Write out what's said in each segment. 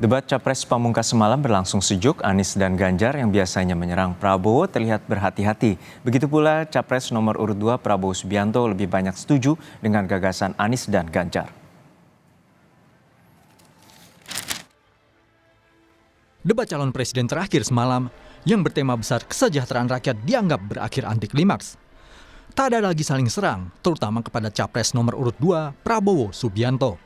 Debat Capres Pamungkas semalam berlangsung sejuk. Anies dan Ganjar yang biasanya menyerang Prabowo terlihat berhati-hati. Begitu pula Capres nomor urut 2 Prabowo Subianto lebih banyak setuju dengan gagasan Anies dan Ganjar. Debat calon presiden terakhir semalam yang bertema besar kesejahteraan rakyat dianggap berakhir anti klimaks. Tak ada lagi saling serang, terutama kepada Capres nomor urut 2 Prabowo Subianto.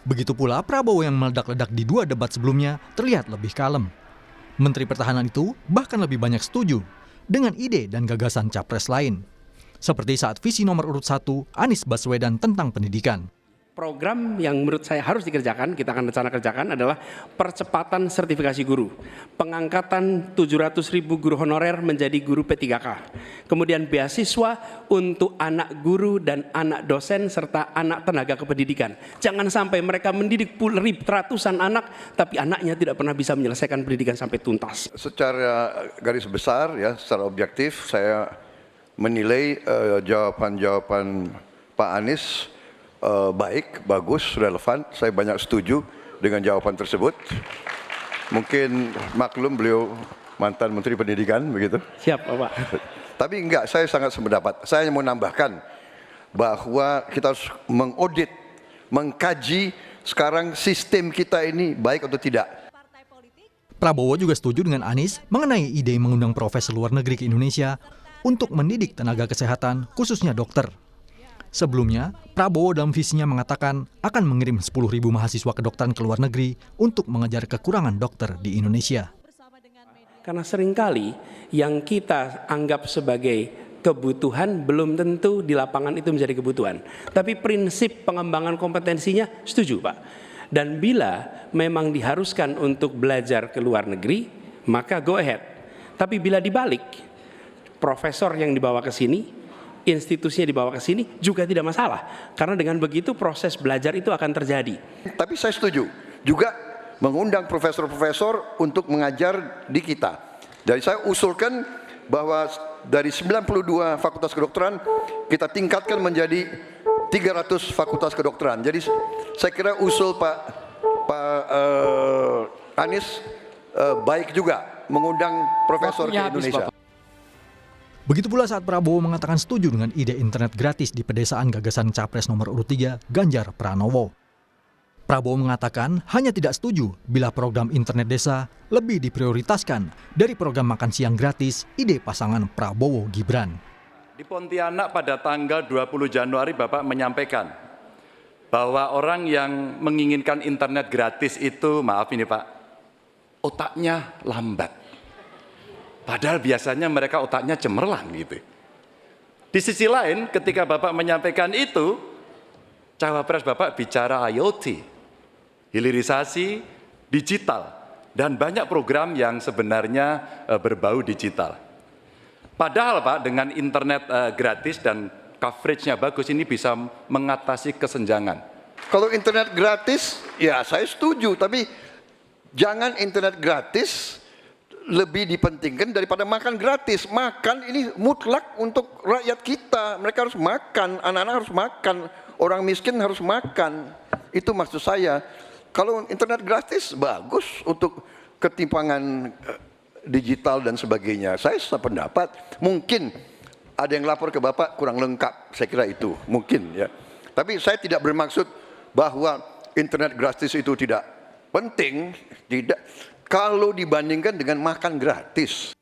Begitu pula Prabowo yang meledak-ledak di dua debat sebelumnya terlihat lebih kalem. Menteri Pertahanan itu bahkan lebih banyak setuju dengan ide dan gagasan capres lain. Seperti saat visi nomor urut 1 Anies Baswedan tentang pendidikan. Program yang menurut saya harus dikerjakan, kita akan rencana kerjakan adalah percepatan sertifikasi guru. Pengangkatan 700.000 guru honorer menjadi guru P3K. Kemudian beasiswa untuk anak guru dan anak dosen serta anak tenaga kependidikan. Jangan sampai mereka mendidik ratusan anak, tapi anaknya tidak pernah bisa menyelesaikan pendidikan sampai tuntas. Secara garis besar, ya, secara objektif, saya menilai jawaban-jawaban Pak Anies baik, bagus, relevan. Saya banyak setuju dengan jawaban tersebut. Mungkin maklum beliau mantan Menteri Pendidikan, begitu. Siap, Bapak. Tapi enggak, saya sangat sependapat. Saya hanya mau nambahkan bahwa kita harus mengaudit, mengkaji sekarang sistem kita ini baik atau tidak. Prabowo juga setuju dengan Anies mengenai ide mengundang profesor luar negeri ke Indonesia untuk mendidik tenaga kesehatan, khususnya dokter. Sebelumnya, Prabowo dalam visinya mengatakan akan mengirim 10.000 mahasiswa kedokteran ke luar negeri untuk mengejar kekurangan dokter di Indonesia. Karena seringkali yang kita anggap sebagai kebutuhan belum tentu di lapangan itu menjadi kebutuhan. Tapi prinsip pengembangan kompetensinya setuju, Pak. Dan bila memang diharuskan untuk belajar ke luar negeri, maka go ahead. Tapi bila dibalik, profesor yang dibawa ke sini, institusinya dibawa ke sini juga tidak masalah. Karena dengan begitu proses belajar itu akan terjadi. Tapi saya setuju juga mengundang profesor-profesor untuk mengajar di kita. Jadi saya usulkan bahwa dari 92 fakultas kedokteran kita tingkatkan menjadi 300 fakultas kedokteran. Jadi saya kira usul Pak Anies baik juga mengundang profesor ke Indonesia. Begitu pula saat Prabowo mengatakan setuju dengan ide internet gratis di pedesaan gagasan Capres nomor urut 3 Ganjar Pranowo. Prabowo mengatakan hanya tidak setuju bila program internet desa lebih diprioritaskan dari program makan siang gratis ide pasangan Prabowo Gibran. Di Pontianak pada tanggal 20 Januari Bapak menyampaikan bahwa orang yang menginginkan internet gratis itu, maaf ini Pak, otaknya lambat. Padahal biasanya mereka otaknya cemerlang gitu. Di sisi lain ketika Bapak menyampaikan itu, cawapres Bapak bicara IoT, hilirisasi digital, dan banyak program yang sebenarnya berbau digital. Padahal Pak dengan internet gratis dan coveragenya bagus ini bisa mengatasi kesenjangan. Kalau internet gratis, ya saya setuju, tapi jangan internet gratis lebih dipentingkan daripada makan gratis. Makan ini mutlak untuk rakyat kita. Mereka harus makan, anak-anak harus makan, orang miskin harus makan. Itu maksud saya. Kalau internet gratis bagus untuk ketimpangan digital dan sebagainya. Saya sependapat. Mungkin ada yang lapor ke Bapak kurang lengkap. Saya kira itu mungkin ya. Tapi saya tidak bermaksud bahwa internet gratis itu tidak penting. Tidak. Kalau dibandingkan dengan makan gratis.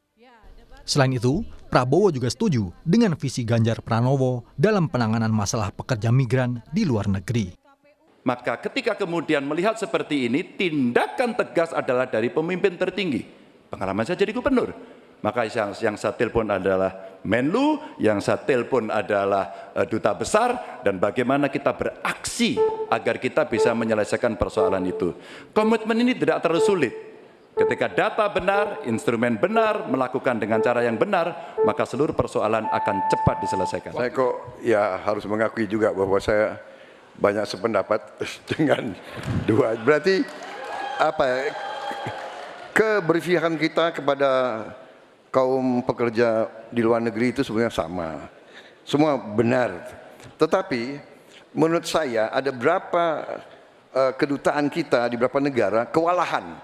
Selain itu, Prabowo juga setuju dengan visi Ganjar Pranowo dalam penanganan masalah pekerja migran di luar negeri. Maka ketika kemudian melihat seperti ini, tindakan tegas adalah dari pemimpin tertinggi. Pengalaman saya jadi gubernur. Maka yang saya telepon adalah Menlu, yang saya telepon adalah duta besar, dan bagaimana kita beraksi agar kita bisa menyelesaikan persoalan itu. Komitmen ini tidak terlalu sulit. Ketika data benar, instrumen benar, melakukan dengan cara yang benar, maka seluruh persoalan akan cepat diselesaikan. Saya kok ya harus mengakui juga bahwa saya banyak sependapat dengan dua. Berarti apa ya, keberpihakan kita kepada kaum pekerja di luar negeri itu sebenarnya sama. Semua benar. Tetapi menurut saya ada berapa kedutaan kita di beberapa negara kewalahan.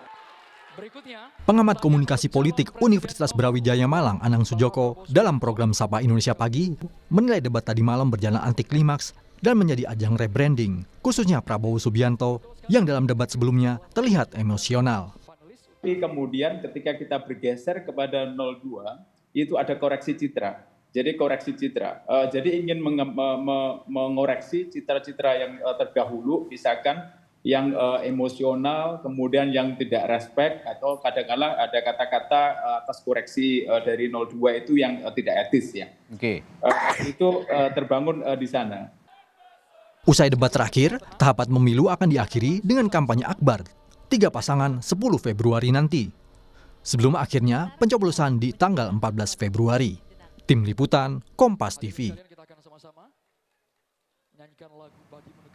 Pengamat komunikasi politik Universitas Brawijaya Malang, Anang Sujoko, dalam program Sapa Indonesia Pagi, menilai debat tadi malam berjalan anti klimaks dan menjadi ajang rebranding, khususnya Prabowo Subianto, yang dalam debat sebelumnya terlihat emosional. Tapi kemudian ketika kita bergeser kepada 02, itu ada koreksi citra. Jadi koreksi citra. Jadi ingin mengoreksi citra-citra yang terdahulu, misalkan yang emosional, kemudian yang tidak respect, atau kadang-kadang ada kata-kata atas koreksi dari 02 itu yang tidak etis ya. Oke. Itu terbangun di sana. Usai debat terakhir, tahapan pemilu akan diakhiri dengan kampanye akbar 3 pasangan 10 Februari nanti. Sebelum akhirnya pencoblosan di tanggal 14 Februari. Tim Liputan, Kompas TV.